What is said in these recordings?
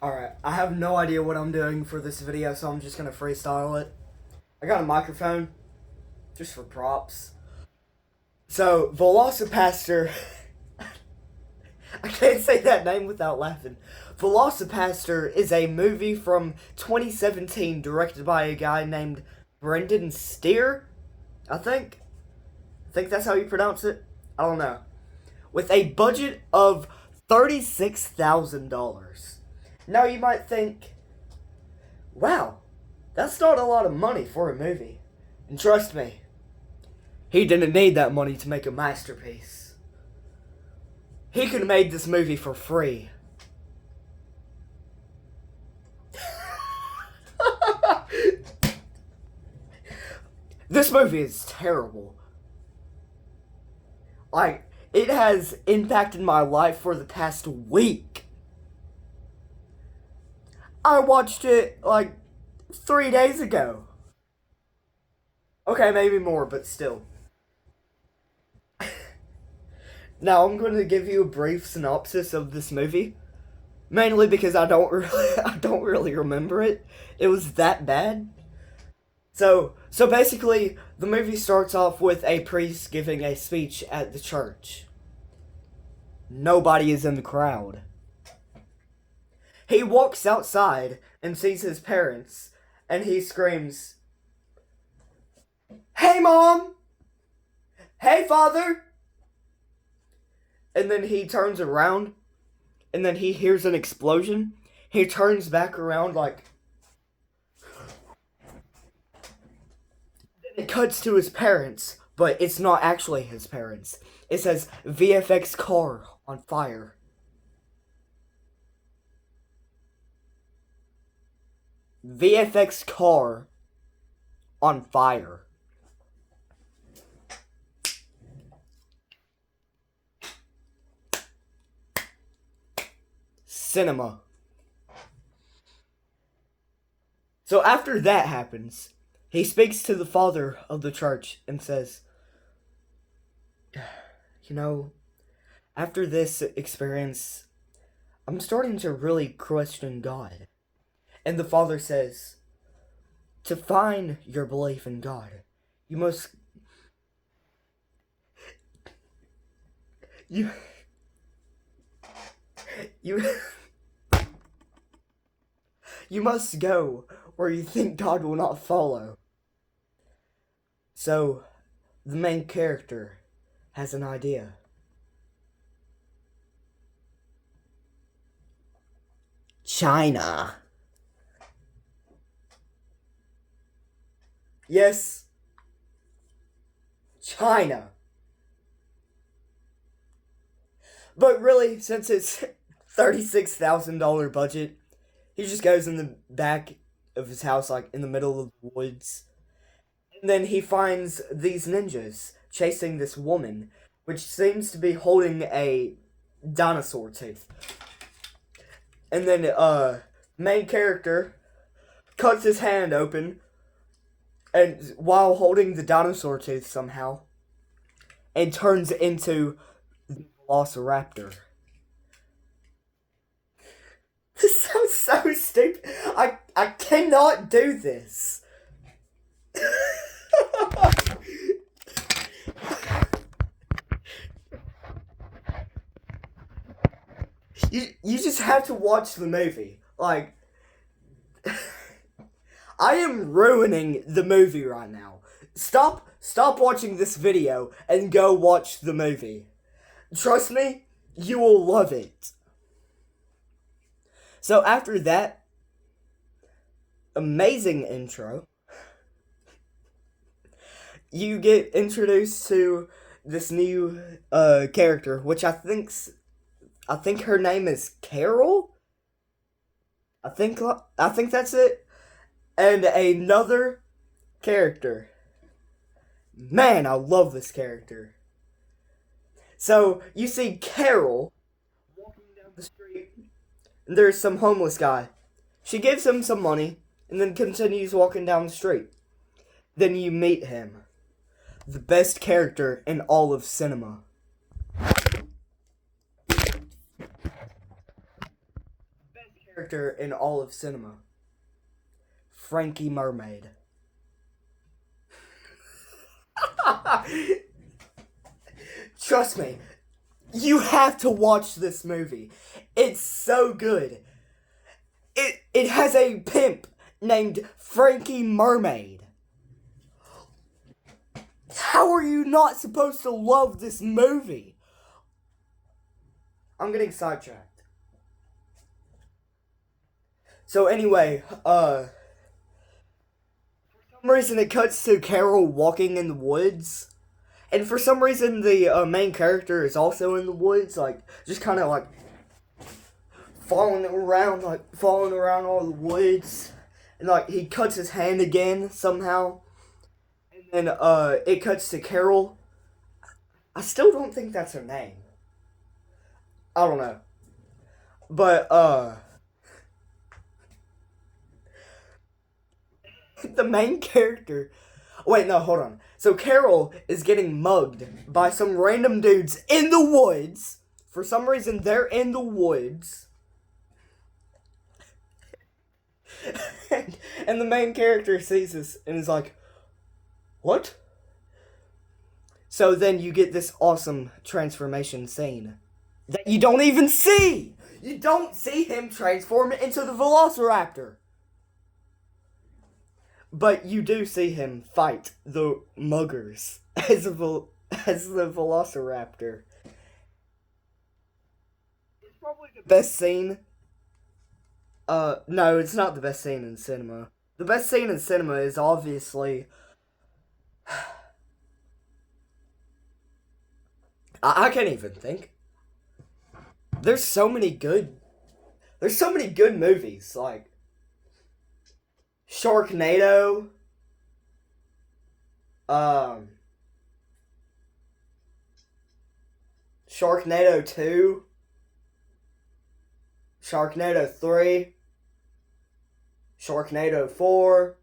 Alright, I have no idea what I'm doing for this video, so I'm just gonna freestyle it. I got a microphone, just for props. So, Velocipastor... I can't say that name without laughing. Velocipastor is a movie from 2017 directed by a guy named Brendan Steere, I think. I think that's how you pronounce it. I don't know. With a budget of $36,000. Now you might think, wow, that's not a lot of money for a movie. And trust me, he didn't need that money to make a masterpiece. He could have made this movie for free. This movie is terrible. Like, it has impacted my life for the past week. I watched it, 3 days ago. Okay, maybe more, but still. Now, I'm going to give you a brief synopsis of this movie. Mainly because I don't really remember it. It was that bad. So basically, the movie starts off with a priest giving a speech at the church. Nobody is in the crowd. He walks outside and sees his parents, and he screams, "Hey, Mom! Hey, Father!" And then he turns around, and then he hears an explosion. He turns back around it cuts to his parents, but it's not actually his parents. It says VFX car on fire. VFX car on fire. Cinema. So after that happens, he speaks to the father of the church and says, "You know, after this experience, I'm starting to really question God." And the father says, "To find your belief in God, you must... You must go where you think God will not follow." So, the main character has an idea. China. Yes. China. But really, since it's $36,000 budget, he just goes in the back of his house, in the middle of the woods. And then he finds these ninjas chasing this woman, which seems to be holding a dinosaur tooth. And then, main character cuts his hand open, and while holding the dinosaur tooth somehow, and turns into the Velociraptor. This sounds so stupid. I cannot do this. You just have to watch the movie. I am ruining the movie right now. Stop watching this video and go watch the movie. Trust me, you will love it. So after that amazing intro, you get introduced to this new character, which I think her name is Carol. I think that's it. And another character. Man, I love this character. So you see Carol walking down the street, and there's some homeless guy. She gives him some money and then continues walking down the street. Then you meet him. The best character in all of cinema. Character in all of cinema. Frankie Mermaid. Trust me, you have to watch this movie. It's so good. It has a pimp named Frankie Mermaid. How are you not supposed to love this movie? I'm getting sidetracked. So anyway, for some reason it cuts to Carol walking in the woods. And for some reason the main character is also in the woods, like, just kind of like falling around all the woods. And like he cuts his hand again somehow. And it cuts to Carol. I still don't think that's her name. I don't know. But the main character. Wait, no, hold on. So Carol is getting mugged by some random dudes in the woods. For some reason, they're in the woods. And the main character sees this and is like, what? So then you get this awesome transformation scene that you don't even see. You don't see him transform into the Velociraptor. But you do see him fight the muggers as as the Velociraptor. It's probably the best scene. No, it's not the best scene in cinema. The best scene in cinema is obviously. I can't even think. There's so many good. There's so many good movies like Sharknado. Um, Sharknado 2, Sharknado 3, Sharknado 4,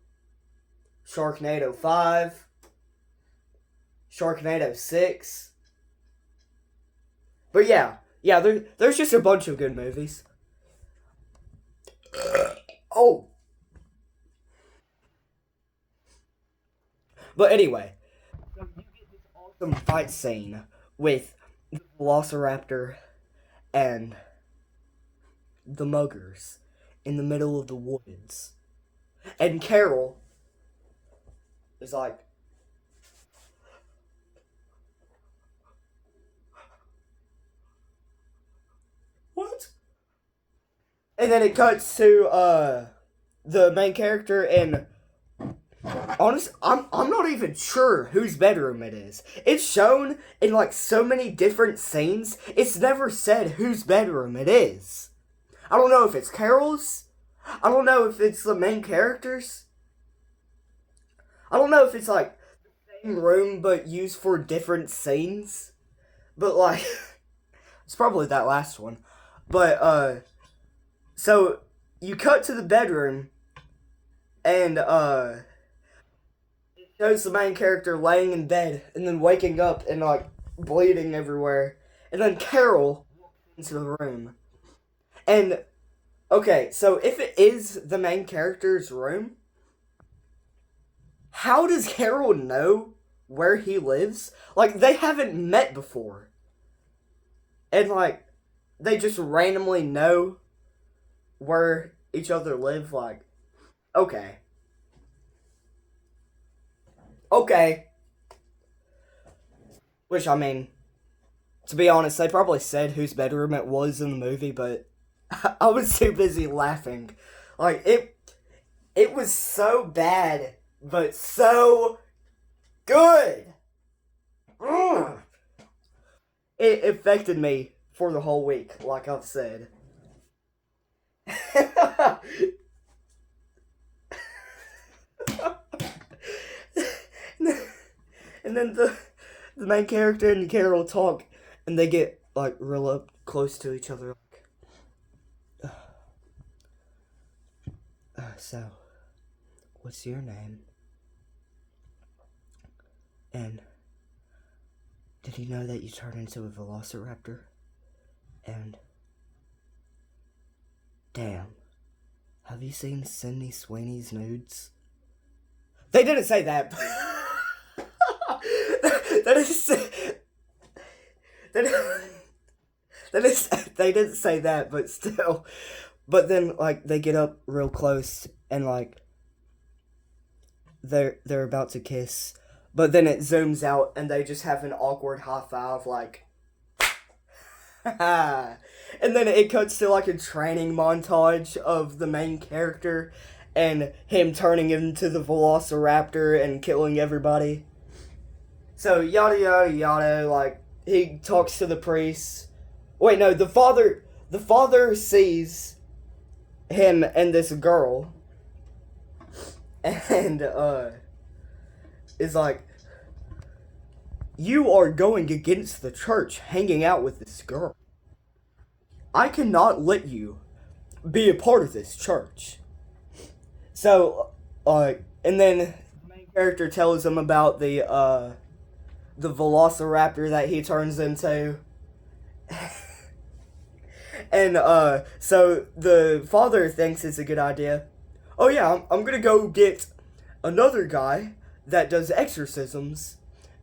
Sharknado 5, Sharknado 6. But yeah, there's just a bunch of good movies. Oh. But anyway, so you get this awesome fight scene with the Velociraptor and the muggers in the middle of the woods. And Carol is like, what? And then it cuts to the main character, and honestly, I'm not even sure whose bedroom it is. It's shown in like so many different scenes. It's never said whose bedroom it is. I don't know if it's Carol's. I don't know if it's the main character's. I don't know if it's like the same room but used for different scenes. But like it's probably that last one. But so you cut to the bedroom and it shows the main character laying in bed and then waking up and like bleeding everywhere. And then Carol walks into the room. And okay, so if it is the main character's room, how does Carol know where he lives? Like, they haven't met before. And, like, they just randomly know where each other live. Like, okay. Okay. Which, I mean, to be honest, they probably said whose bedroom it was in the movie, but I was too busy laughing. Like, it was so bad, but so good. Ugh. It affected me for the whole week, like I've said. And then the main character and Carol talk, and they get like real up close to each other. Like, so, what's your name? And did you know that you turn into a velociraptor? And damn, Have you seen Sydney Sweeney's nudes? They didn't say that. that is. That is. That is. They didn't say that, but still. But then, like, they get up real close and like they're about to kiss, but then it zooms out and they just have an awkward high five, like. And then it cuts to like a training montage of the main character and him turning into the Velociraptor and killing everybody. So yada yada yada, like he talks to the priest. Wait, no, the father sees him and this girl and is like, you are going against the church hanging out with this girl. I cannot let you be a part of this church. So, and then the main character tells him about the Velociraptor that he turns into. And, so the father thinks it's a good idea. Oh yeah, I'm gonna go get another guy that does exorcisms,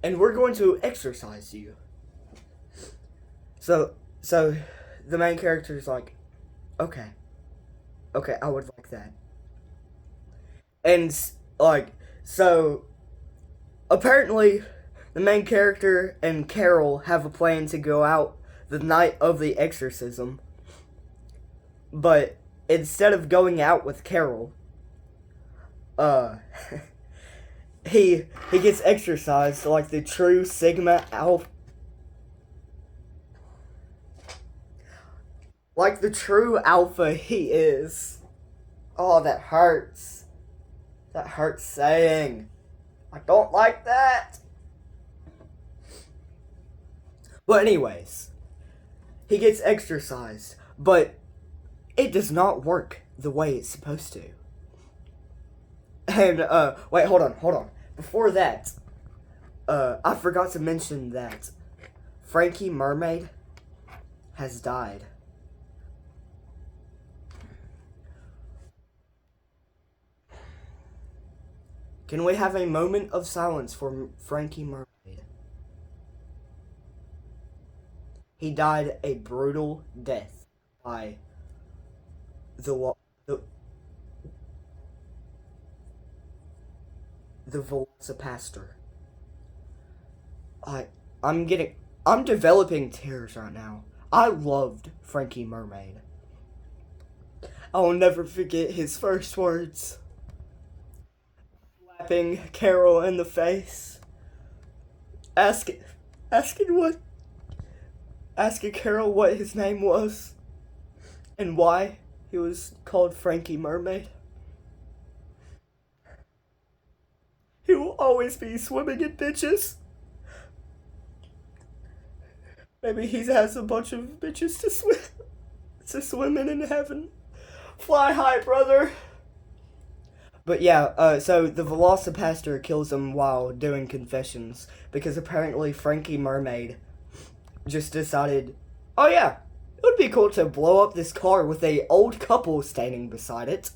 and we're going to exorcise you. So the main character is like, okay, I would like that. And like, so apparently the main character and Carol have a plan to go out the night of the exorcism, but instead of going out with Carol, he gets exercised like the true Sigma Alpha. Like the true alpha he is. Oh, that hurts. That hurts saying. I don't like that. But anyways, he gets exercised, but it does not work the way it's supposed to. And, wait, hold on. Before that, I forgot to mention that Frankie Mermaid has died. Can we have a moment of silence for Frankie Mermaid? He died a brutal death by the Velocipastor. I'm developing tears right now. I loved Frankie Mermaid. I will never forget his first words. Slapping Carol in the face. Asking Carol what his name was. And why he was called Frankie Mermaid. He will always be swimming in bitches. Maybe he has a bunch of bitches to swim in heaven. Fly high, brother. But yeah, so the Velocipastor kills him while doing confessions because apparently Frankie Mermaid just decided, oh yeah, it would be cool to blow up this car with a old couple standing beside it.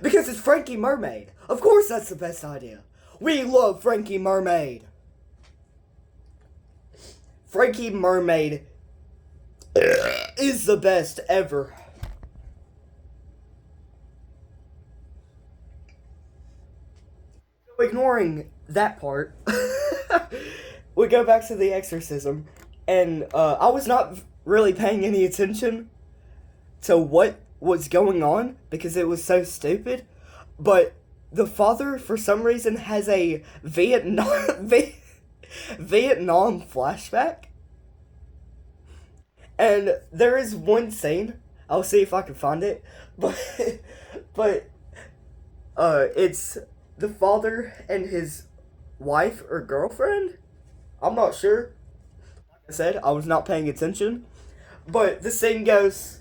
Because it's Frankie Mermaid. Of course that's the best idea. We love Frankie Mermaid. Frankie Mermaid is the best ever. Ignoring that part, we go back to the exorcism, and I was not really paying any attention to what was going on because it was so stupid, but the father for some reason has a Vietnam flashback, and there is one scene, I'll see if I can find it, but it's the father and his wife or girlfriend, I'm not sure. Like I said, I was not paying attention, but the scene goes,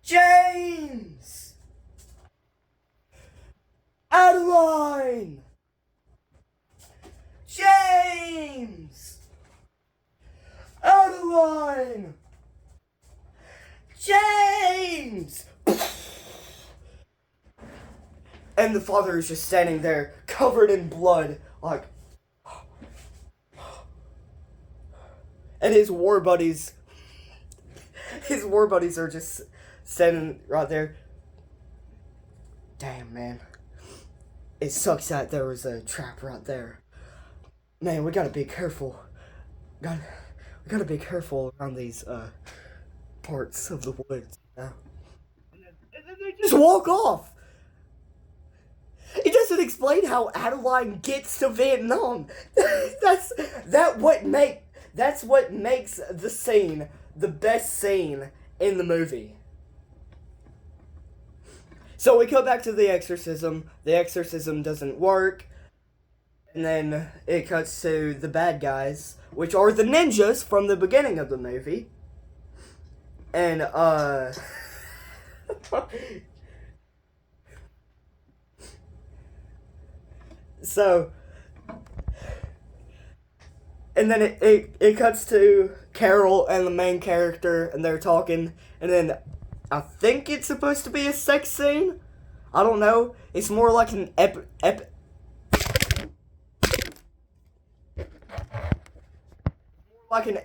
James! Adeline! James! Run! James! And the father is just standing there, covered in blood, like. And his war buddies are just standing right there. Damn, man. It sucks that there was a trap right there. Man, we gotta be careful. We gotta be careful around these parts of the woods. And then they just walk off. It doesn't explain how Adeline gets to Vietnam. That's what makes the scene the best scene in the movie. So we go back to the exorcism. The exorcism doesn't work. And then it cuts to the bad guys, which are the ninjas from the beginning of the movie. And, so, and then it cuts to Carol and the main character, and they're talking, and then I think it's supposed to be a sex scene. I don't know. It's more like an like an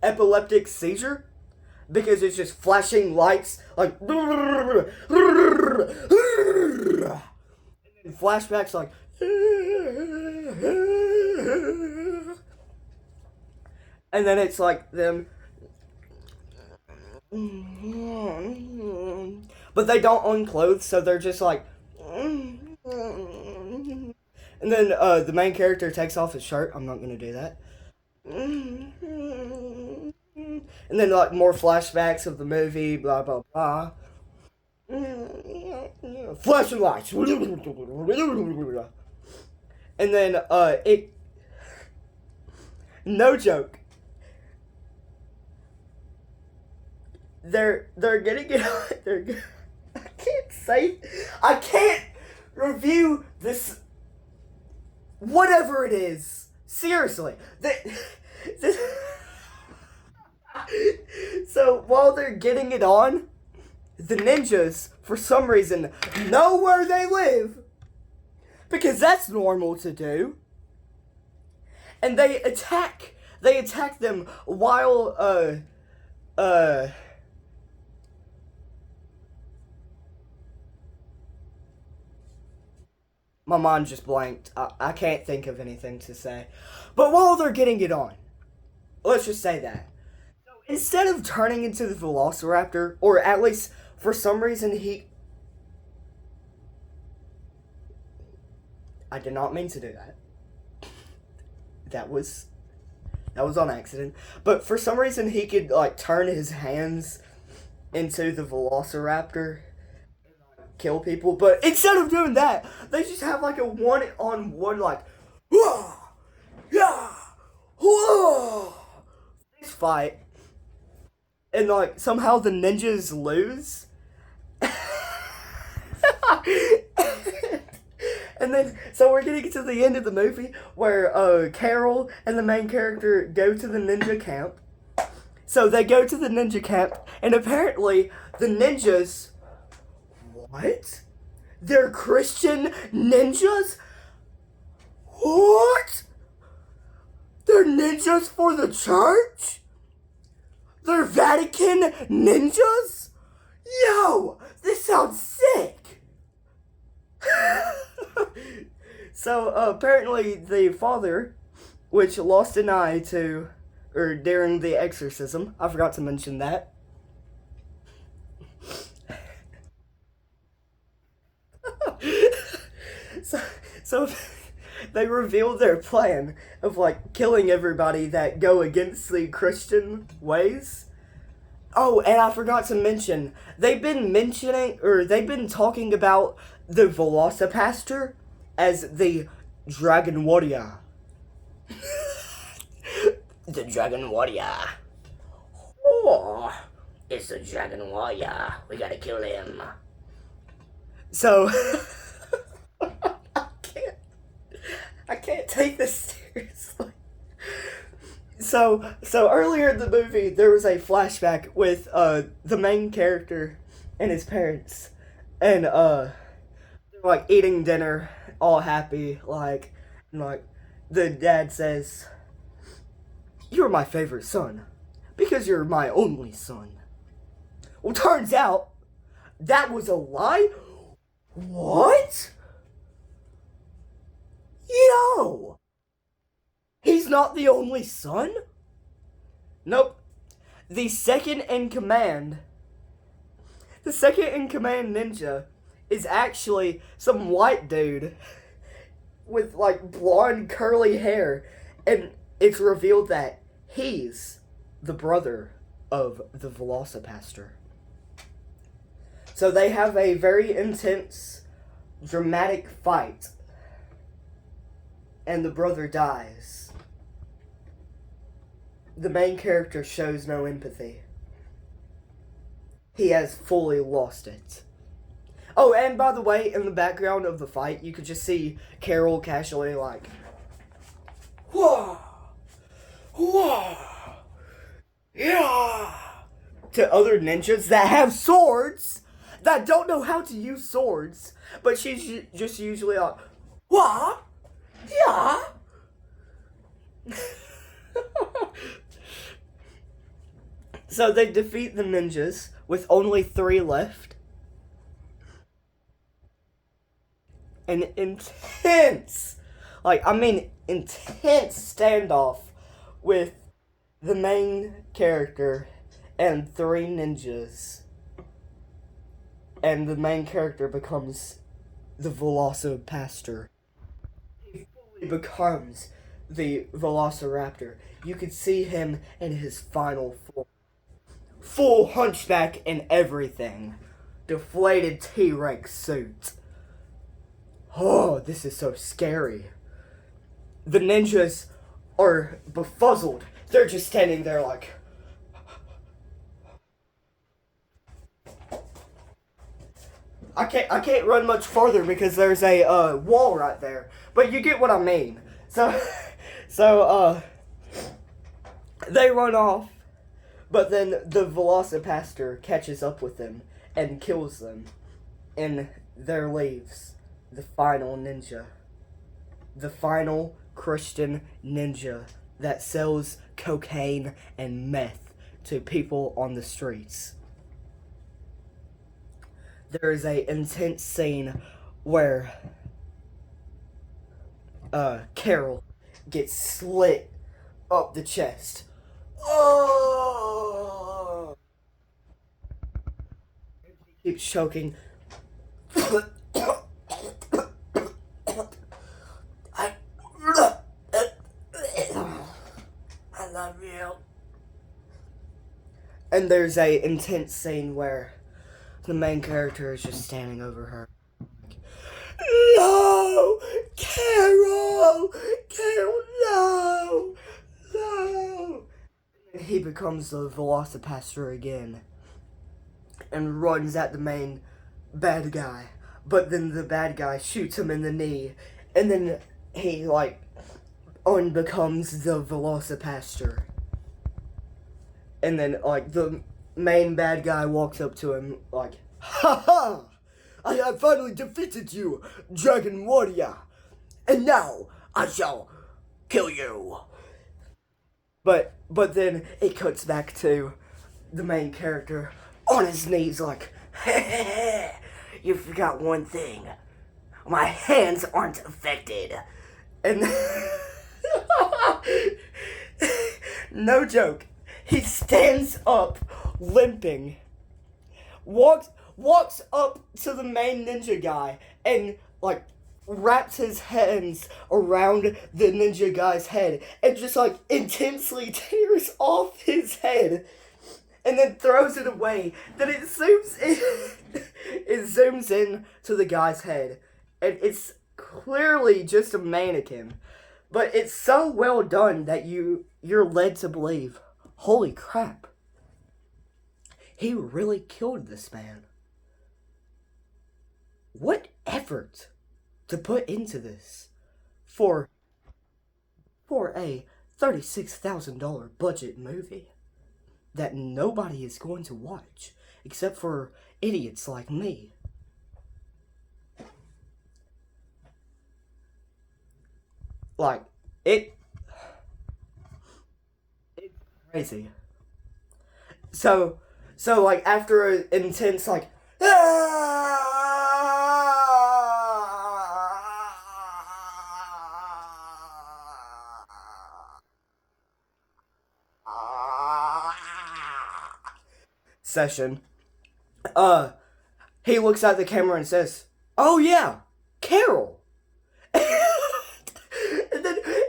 epileptic seizure, because it's just flashing lights like and flashbacks like and then it's like them, but they don't own clothes, so they're just like and then the main character takes off his shirt. I'm not gonna do that. And then like more flashbacks of the movie, blah blah blah. Flashing lights. And then it, no joke. They're getting it. I can't review this. Whatever it is, seriously. This, so while they're getting it on, the ninjas, for some reason, know where they live, because that's normal to do, and they attack them while my mind just blanked. I can't think of anything to say. But while they're getting it on, let's just say that. Instead of turning into the Velociraptor, or at least for some reason I did not mean to do that. That was on accident. But for some reason he could like turn his hands into the Velociraptor, kill people, but instead of doing that, they just have like a one-on-one like whoa, yeah, whoa, this fight, and like somehow the ninjas lose. And then so we're getting to the end of the movie where Carol and the main character go to the ninja camp. So they go to the ninja camp, and apparently the ninjas, what? They're Christian ninjas? What? They're ninjas for the church? They're Vatican ninjas? Yo, this sounds sick. So apparently the father, which lost an eye during the exorcism, I forgot to mention that. So they revealed their plan of like killing everybody that go against the Christian ways. Oh, and I forgot to mention, they've been talking about the Velocipastor as the Dragon Warrior. The Dragon Warrior. Oh, it's the Dragon Warrior. We gotta kill him. So, I can't take this seriously. So earlier in the movie, there was a flashback with the main character and his parents, and they're like eating dinner, all happy, like the dad says, "You're my favorite son, because you're my only son." Well, turns out that was a lie. What? Yo, he's not the only son. Nope. The second in command The second in command ninja is actually some white dude with like blonde curly hair, and it's revealed that he's the brother of the Velocipastor. So they have a very intense, dramatic fight, and the brother dies. The main character shows no empathy. He has fully lost it. Oh, and by the way, in the background of the fight, you could just see Carol casually like, whoa, whoa, yeah, to other ninjas that have swords, that don't know how to use swords, but she's just usually like, what, yeah. So they defeat the ninjas with only 3 left. An intense, intense standoff with the main character and 3 ninjas. And the main character becomes the Velocipastor. He fully becomes the Velociraptor. You could see him in his final form. Full hunchback and everything. Deflated T-Rex suit. Oh, this is so scary. The ninjas are befuzzled. They're just standing there like... I can't run much farther because there's a wall right there. But you get what I mean. So they run off. But then the Velocipastor catches up with them and kills them. And there leaves the final ninja. The final Christian ninja that sells cocaine and meth to people on the streets. There is a intense scene where Carol gets slit up the chest. Oh! He keeps choking. I love you. And there's a intense scene where the main character is just standing over her. No! Carol! Carol, no! No! He becomes the Velocipastor again and runs at the main bad guy. But then the bad guy shoots him in the knee, and then he unbecomes the Velocipastor. And then the main bad guy walks up to him like, "Ha ha! I have finally defeated you, Dragon Warrior, and now I shall kill you." But then it cuts back to the main character on his knees like, "You forgot one thing. My hands aren't affected." And no joke, he stands up limping, walks up to the main ninja guy and wraps his hands around the ninja guy's head and just intensely tears off his head and then throws it away. Then it zooms in to the guy's head, and it's clearly just a mannequin, but it's so well done that you're led to believe, holy crap, he really killed this man. What effort to put into this for a $36,000 budget movie that nobody is going to watch except for idiots like me. Like, it's crazy. So, like, after an intense, like, session, he looks at the camera and says, "Oh yeah, Carol." And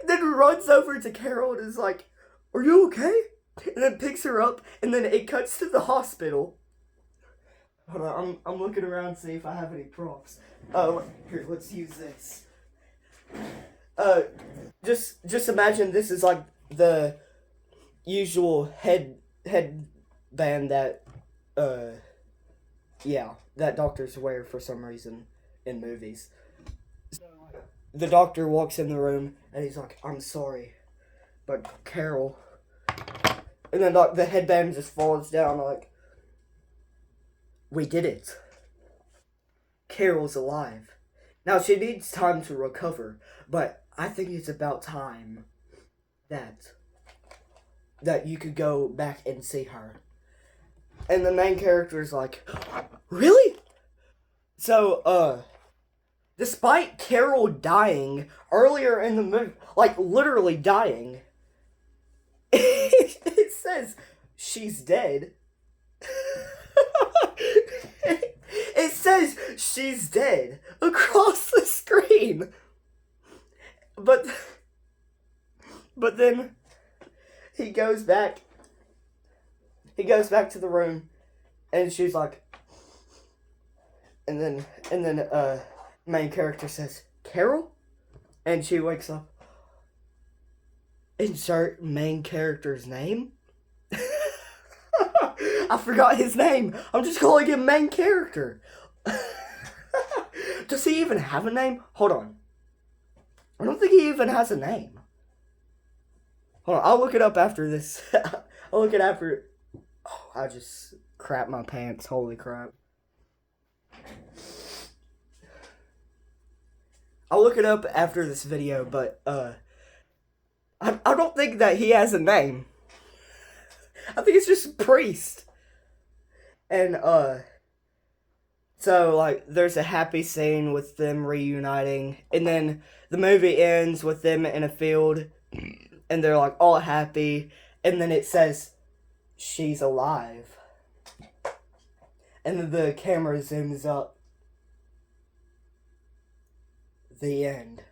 then runs over to Carol and is like, "Are you okay?" And then picks her up, and then it cuts to the hospital. Hold on, I'm looking around to see if I have any props. Here, let's use this. Just imagine this is like the usual headband that, yeah, that doctors wear for some reason in movies. The doctor walks in the room, and he's like, "I'm sorry, but Carol..." And then the headband just falls down, like, "We did it. Carol's alive. Now she needs time to recover, but I think it's about time that you could go back and see her." And the main character is like, "Really?" So, despite Carol dying earlier in the movie, like literally dying, it says she's dead. It says she's dead across the screen. But then he goes back to the room, and she's like, and then main character says, "Carol?" And she wakes up. Insert main character's name. I forgot his name. I'm just calling him main character. Does he even have a name? Hold on. I don't think he even has a name. Hold on, I'll look it up after this. I'll look it after. Oh, I just crap my pants. Holy crap. I'll look it up after this video, but, I don't think that he has a name. I think it's just Priest. And, so, like, there's a happy scene with them reuniting, and then the movie ends with them in a field, and they're, like, all happy, and then it says, "She's alive." And then the camera zooms up. The end.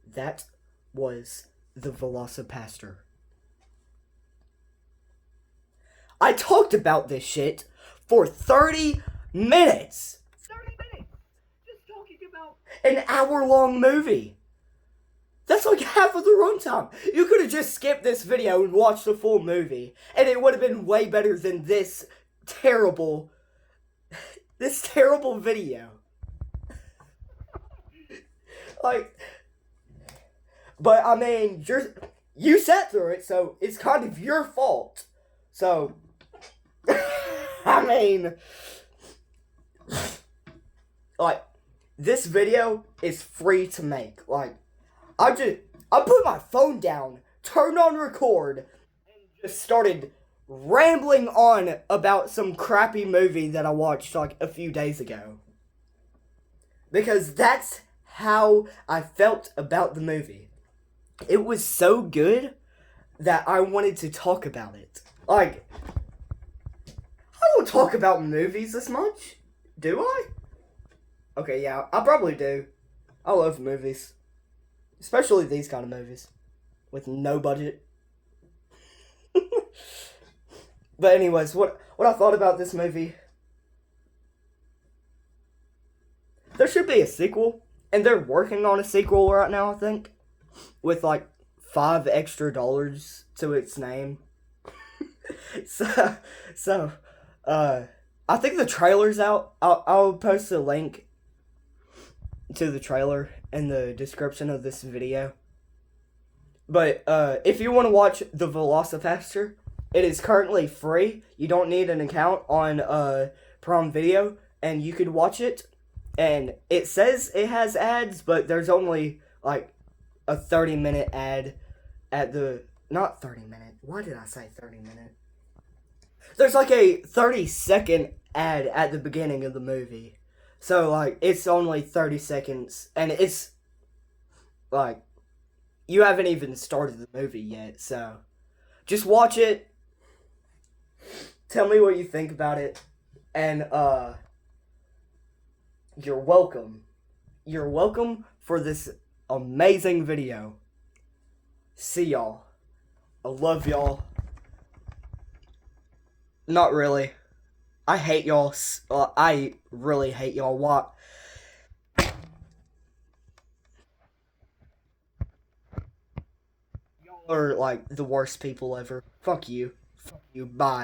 That was the Velocipastor. I talked about this shit for 30 minutes. 30 minutes! Just talking about an hour-long movie. That's like half of the runtime. You could have just skipped this video and watched the full movie, and it would have been way better than this terrible video. Like, but I mean, you sat through it, so it's kind of your fault. So, I mean, like, this video is free to make. Like, I put my phone down, turned on record, and just started rambling on about some crappy movie that I watched, like, a few days ago. Because that's how I felt about the movie. It was so good that I wanted to talk about it. Like, I don't talk about movies this much, do I? Okay, yeah, I probably do. I love movies. Especially these kind of movies. With no budget. But anyways, what I thought about this movie. There should be a sequel. And they're working on a sequel right now, I think. With like $5 extra to its name. So, I think the trailer's out. I'll post a link to the trailer in the description of this video. But if you want to watch the Velocipastor, it is currently free. You don't need an account on Prime Video, and you could watch it. And it says it has ads, but there's only like a 30-minute ad at the not 30-minute. Why did I say 30-minute? There's like a 30-second ad at the beginning of the movie. So like it's only 30 seconds and it's like you haven't even started the movie yet. So just watch it. Tell me what you think about it. And you're welcome. You're welcome for this amazing video. See y'all. I love y'all. Not really. I hate y'all. I really hate y'all. Why? Y'all are like the worst people ever. Fuck you. Fuck you. Bye.